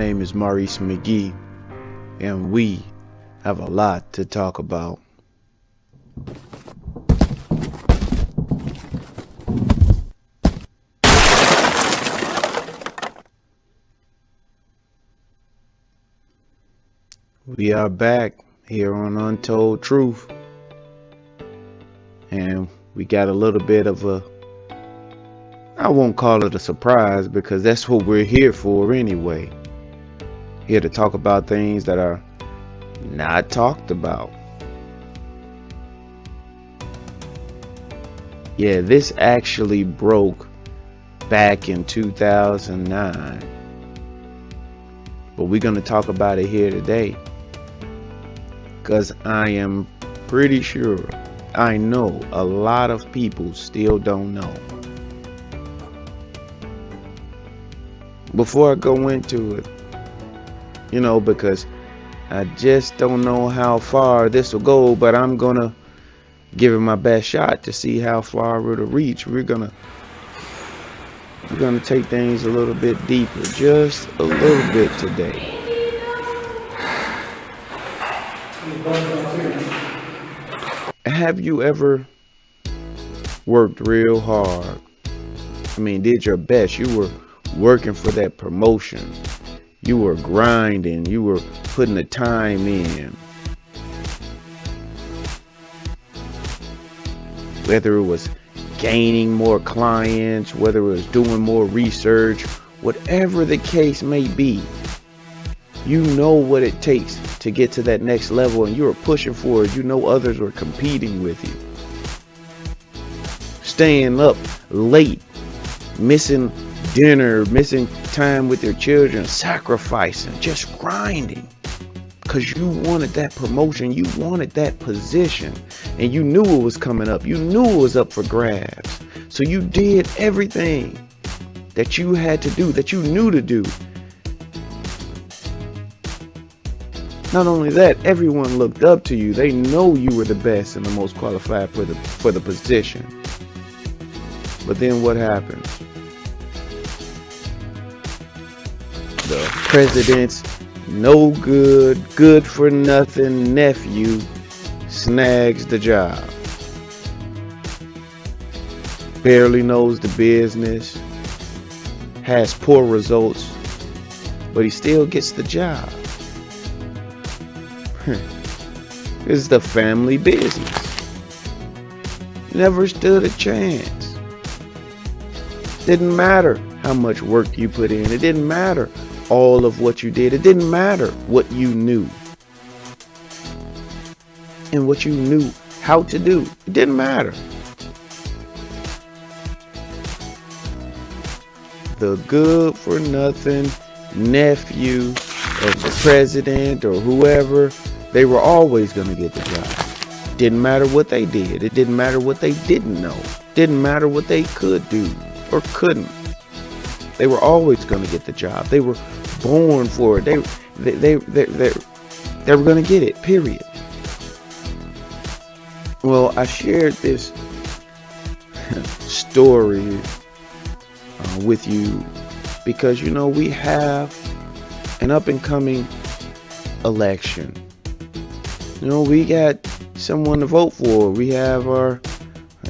name is Maurice McGee, and we have a lot to talk about. We are back here on Untold Truth, and we got a little bit of I won't call it a surprise because that's what we're here for anyway. Here to talk about things that are not talked about. Yeah, this actually broke back in 2009, but we're going to talk about it here today because I am pretty sure I know a lot of people still don't know. Before I go into it, because I just don't know how far this will go, but I'm gonna give it my best shot to see how far it'll reach. We're gonna take things a little bit deeper, just a little bit today. Have you ever worked real hard? Did your best. You were working for that promotion. You were grinding. You were putting the time in. Whether it was gaining more clients, whether it was doing more research, whatever the case may be, you know what it takes to get to that next level, and you were pushing for it. You know others were competing with you. Staying up late, missing dinner, missing time with your children, sacrificing, just grinding. Because you wanted that promotion, you wanted that position, and you knew it was coming up. You knew it was up for grabs. So you did everything that you had to do, that you knew to do. Not only that, everyone looked up to you. They know you were the best and the most qualified for the position. But then what happens? The president's no good for nothing nephew snags the job. Barely knows the business, has poor results, but he still gets the job. It's the family business. Never stood a chance. Didn't matter how much work you put in. It didn't matter all of what you did. It didn't matter what you knew and what you knew how to do. It didn't matter. The good for nothing nephew of the president or whoever, they were always going to get the job. Didn't matter what they did. It didn't matter what they didn't know. Didn't matter what they could do or couldn't. They were always going to get the job. They were born for it. They were going to get it, period. Well, I shared this story with you because, we have an up and coming election. We got someone to vote for. We have our,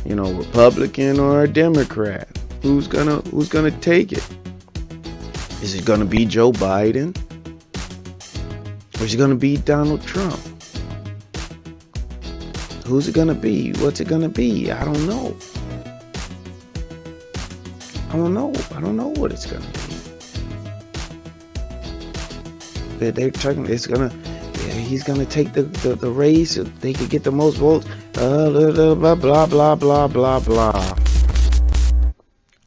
Republican or our Democrat. Who's gonna take it? Is it gonna be Joe Biden? Or is it gonna be Donald Trump? Who's it gonna be? What's it gonna be? I don't know. I don't know what it's gonna be. They're talking. He's gonna take the race. They could get the most votes. Blah blah blah blah blah blah blah.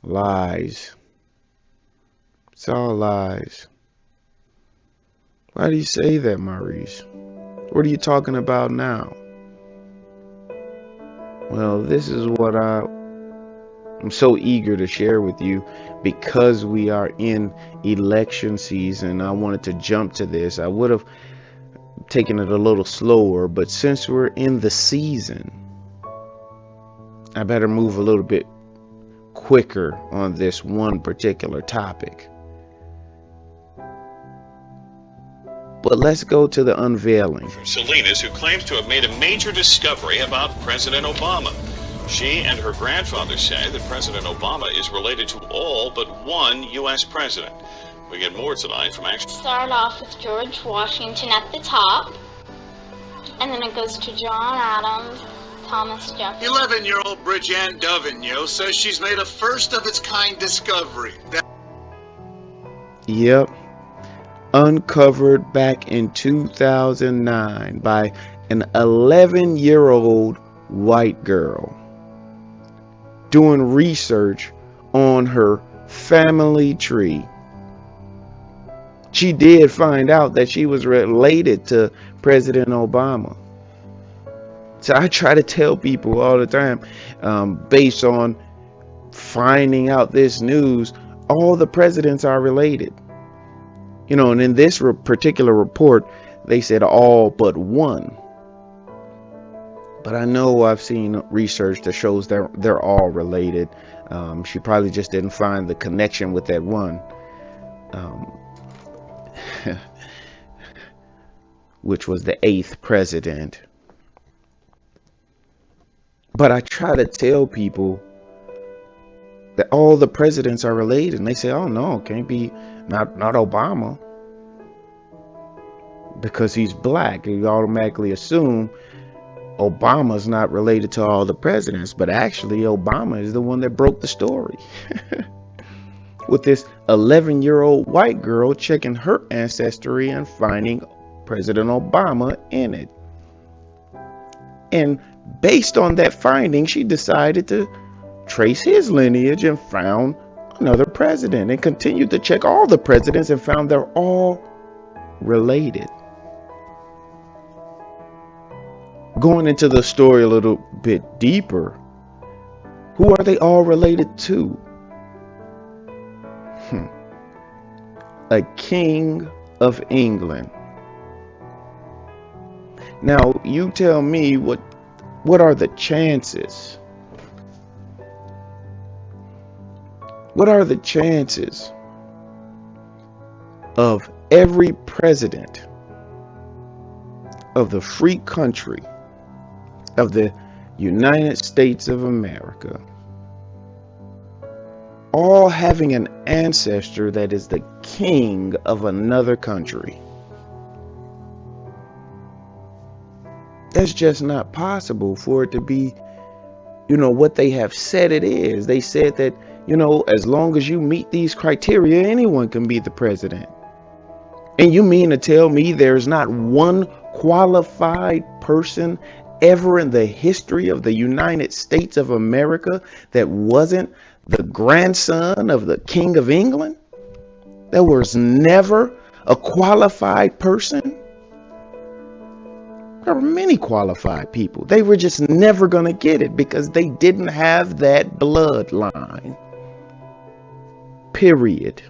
Lies. It's all lies. Why do you say that, Maurice? What are you talking about now? Well, this is what I'm so eager to share with you because we are in election season. I wanted to jump to this. I would have taken it a little slower, but since we're in the season, I better move a little bit quicker on this one particular topic. But let's go to the unveiling. From Salinas, who claims to have made a major discovery about President Obama. She and her grandfather say that President Obama is related to all but one U.S. president. We get more tonight from Action. Start off with George Washington at the top, and then it goes to John Adams, Thomas Jefferson. 11-year-old Bridget Dovigneau says she's made a first-of-its-kind discovery. Yep. Uncovered back in 2009 by an 11-year-old white girl doing research on her family tree. She did find out that she was related to President Obama. So I try to tell people all the time, based on finding out this news, all the presidents are related. You know, and in this particular report, they said all but one. But I know I've seen research that shows they're all related. She probably just didn't find the connection with that one. Which was the 8th president. But I try to tell people that all the presidents are related, and they say, oh no, can't be, not Obama, because he's black. You automatically assume Obama's not related to all the presidents, but actually Obama is the one that broke the story. With this 11-year-old white girl checking her ancestry and finding President Obama in it. And based on that finding, she decided to trace his lineage and found another president, and continued to check all the presidents and found they're all related. Going into the story a little bit deeper, who are they all related to? A king of England. Now, you tell me what are the chances? What are the chances of every president of the free country of the United States of America all having an ancestor that is the king of another country? That's just not possible for it to be, what they have said it is. They said that, as long as you meet these criteria, anyone can be the president. And you mean to tell me there's not one qualified person ever in the history of the United States of America that wasn't the grandson of the King of England? There was never a qualified person. There were many qualified people. They were just never going to get it because they didn't have that bloodline. Period.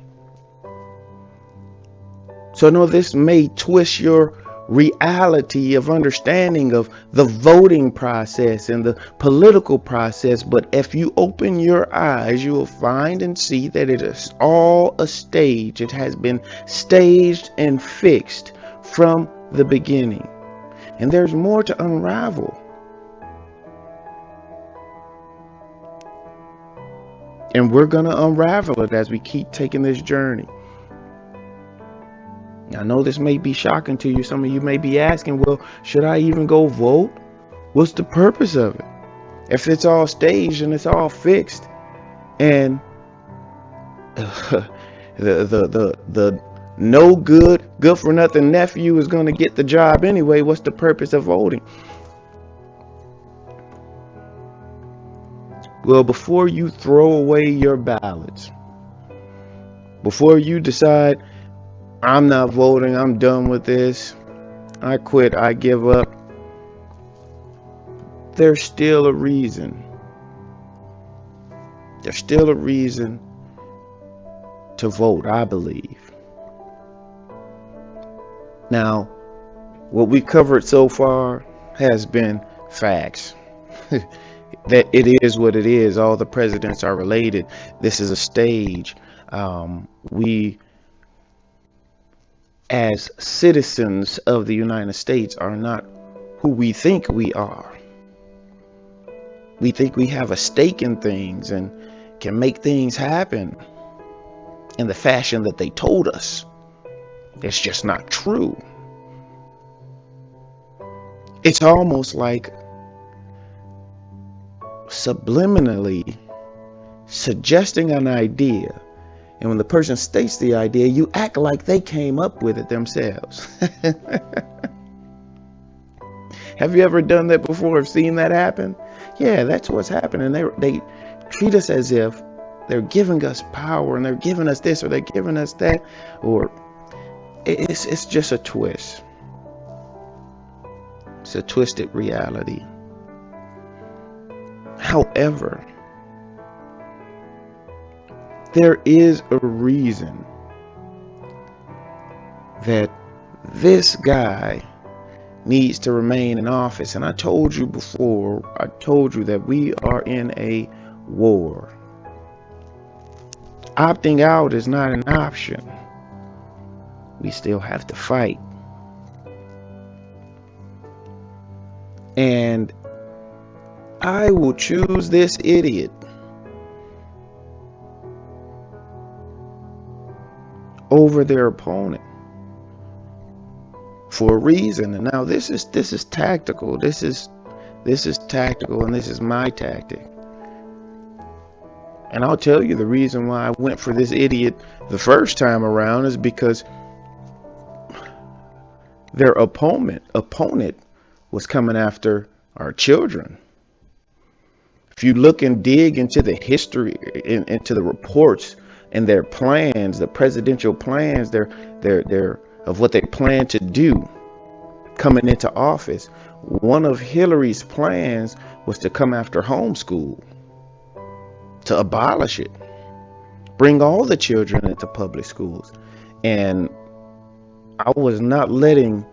So no, this may twist your reality of understanding of the voting process and the political process, but if you open your eyes, you will find and see that it is all a stage. It has been staged and fixed from the beginning. And there's more to unravel. And we're going to unravel it as we keep taking this journey. I know this may be shocking to you. Some of you may be asking, well, should I even go vote? What's the purpose of it? If it's all staged and it's all fixed, and the no good for nothing nephew is going to get the job anyway, what's the purpose of voting? Well, before you throw away your ballots, before you decide, I'm not voting, I'm done with this, I quit, I give up, there's still a reason. There's still a reason to vote, I believe. Now, what we covered so far has been facts. That it is what it is. All the presidents are related. This is a stage. We as citizens of the United States are not who we think we are. We think we have a stake in things and can make things happen in the fashion that they told us. It's just not true. It's almost like subliminally suggesting an idea, and when the person states the idea, you act like they came up with it themselves. Have you ever done that before? Have seen that happen? Yeah, that's what's happening. They treat us as if they're giving us power, and they're giving us this, or they're giving us that, or it's just a twist. It's a twisted reality. However, there is a reason that this guy needs to remain in office. And I told you before, that we are in a war. Opting out is not an option. We still have to fight. And I will choose this idiot over their opponent for a reason. And now this is tactical. This is tactical, and this is my tactic. And I'll tell you the reason why I went for this idiot the first time around is because their opponent was coming after our children. If you look and dig into the history, into the reports and their plans, the presidential plans, their of what they plan to do coming into office, one of Hillary's plans was to come after homeschool, to abolish it, bring all the children into public schools. And I was not letting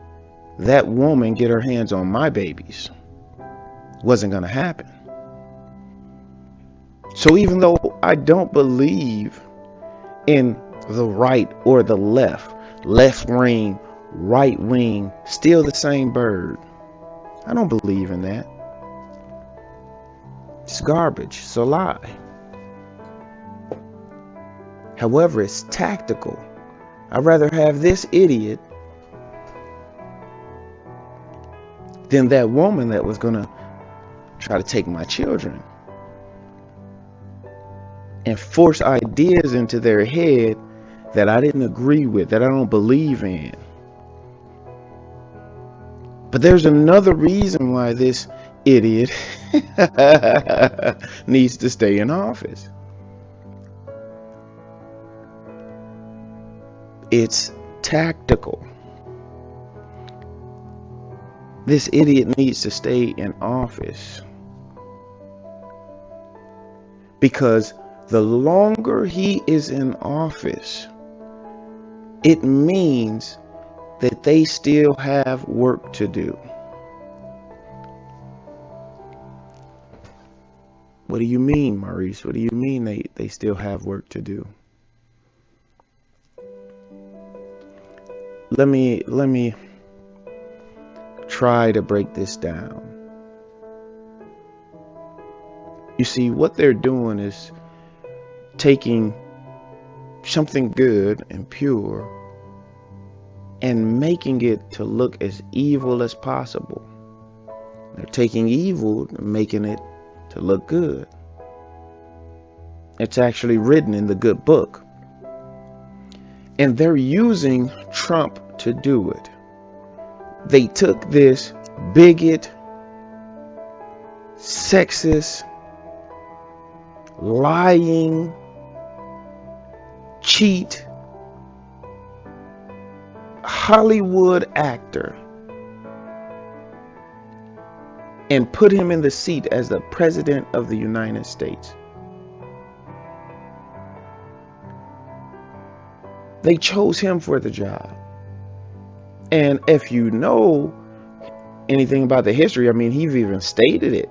that woman get her hands on my babies. Wasn't going to happen. So even though I don't believe in the right or the left wing, right wing, still the same bird, I don't believe in that. It's garbage. It's a lie. However, it's tactical. I'd rather have this idiot than that woman that was going to try to take my children and force ideas into their head that I didn't agree with, that I don't believe in. But there's another reason why this idiot needs to stay in office. It's tactical. This idiot needs to stay in office because the longer he is in office, it means that they still have work to do. What do you mean, Maurice? What do you mean they still have work to do? Let me try to break this down. You see, what they're doing is taking something good and pure and making it to look as evil as possible. They're taking evil and making it to look good. It's actually written in the good book. And they're using Trump to do it. They took this bigot, sexist, lying, cheat, Hollywood actor and put him in the seat as the president of the United States. They chose him for the job. And if you know anything about the history, I mean, he's even stated it.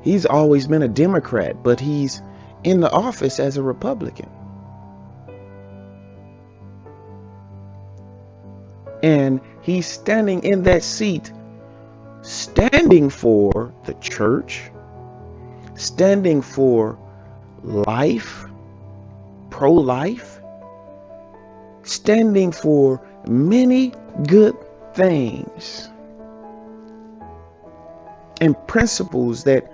He's always been a Democrat, but he's in the office as a Republican. And he's standing in that seat, standing for the church, standing for life, pro-life, standing for many good things and principles that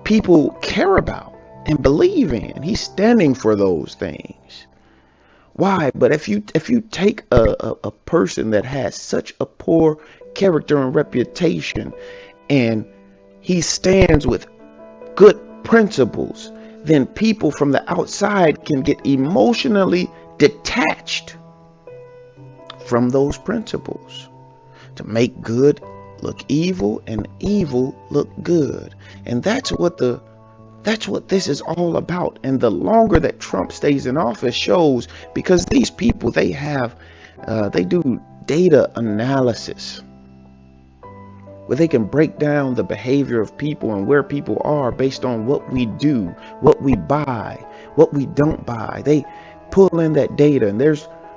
people care about and believe in. He's standing for those things. Why? But if you take a person that has such a poor character and reputation, and he stands with good principles, then people from the outside can get emotionally detached from those principles to make good look evil and evil look good. And that's what this is all about. And the longer that Trump stays in office shows, because these people, they do data analysis where they can break down the behavior of people and where people are based on what we do, what we buy, what we don't buy. They pull in that data, and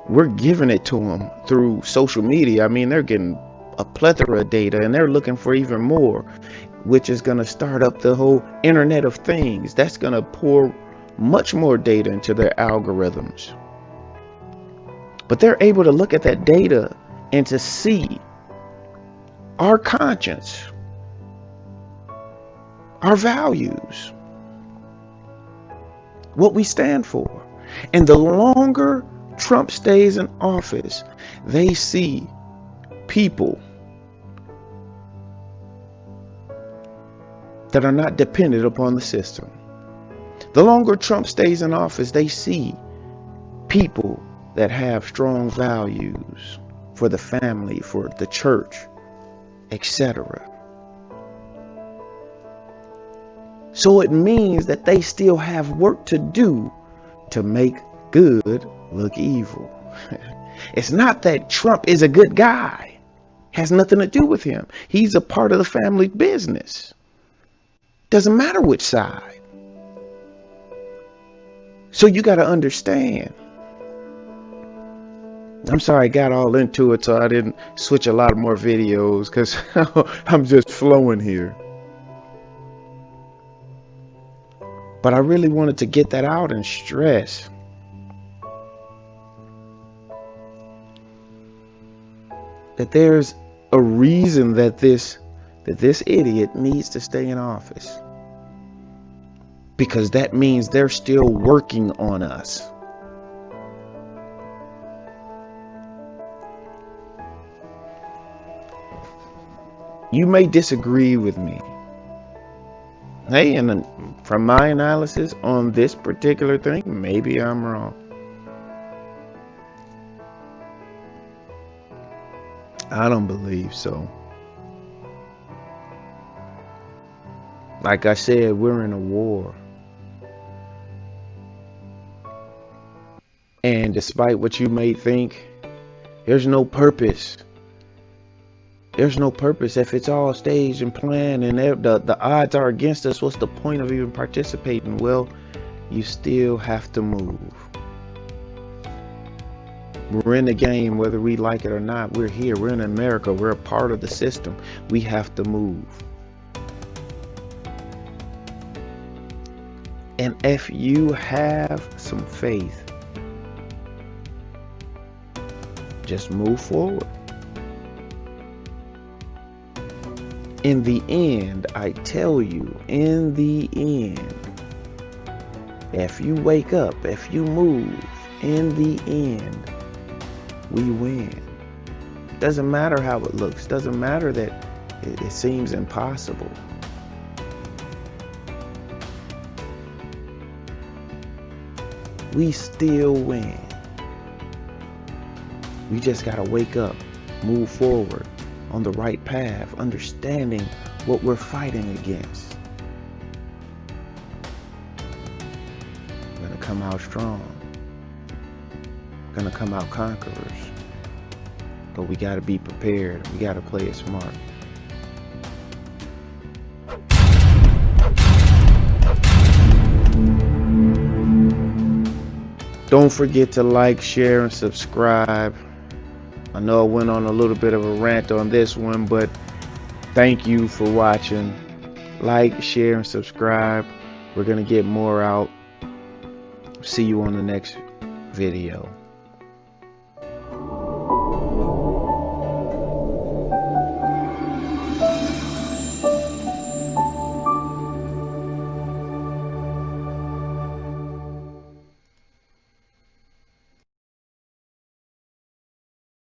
we're giving it to them through social media. I mean, they're getting a plethora of data, and they're looking for even more, which is going to start up the whole Internet of Things. That's going to pour much more data into their algorithms. But they're able to look at that data and to see our conscience, our values, what we stand for. And the longer Trump stays in office, they see people that are not dependent upon the system. The longer Trump stays in office, they see people that have strong values for the family, for the church, etc. So it means that they still have work to do to make good look evil. It's not that Trump is a good guy. Has nothing to do with him. He's a part of the family business. Doesn't matter which side. So you got to understand. I'm sorry I got all into it, so I didn't switch a lot more videos because I'm just flowing here. But I really wanted to get that out and stress that there's a reason that this idiot needs to stay in office. Because that means they're still working on us. You may disagree with me. Hey, and from my analysis on this particular thing, maybe I'm wrong. I don't believe so. Like I said, we're in a war. And despite what you may think, there's no purpose. There's no purpose. If it's all staged and planned and the odds are against us, what's the point of even participating? Well, you still have to move. We're in the game, whether we like it or not. We're here. We're in America. We're a part of the system. We have to move. And if you have some faith, just move forward. In the end, I tell you, in the end, if you wake up, if you move, in the end, we win. Doesn't matter how it looks. Doesn't matter that it seems impossible. We still win. We just gotta wake up, move forward on the right path, understanding what we're fighting against. We're gonna come out strong. We're gonna come out conquerors. But we gotta be prepared. We gotta play it smart. Don't forget to like, share, and subscribe. I know I went on a little bit of a rant on this one, but thank you for watching. Like, share, and subscribe. We're gonna get more out. See you on the next video.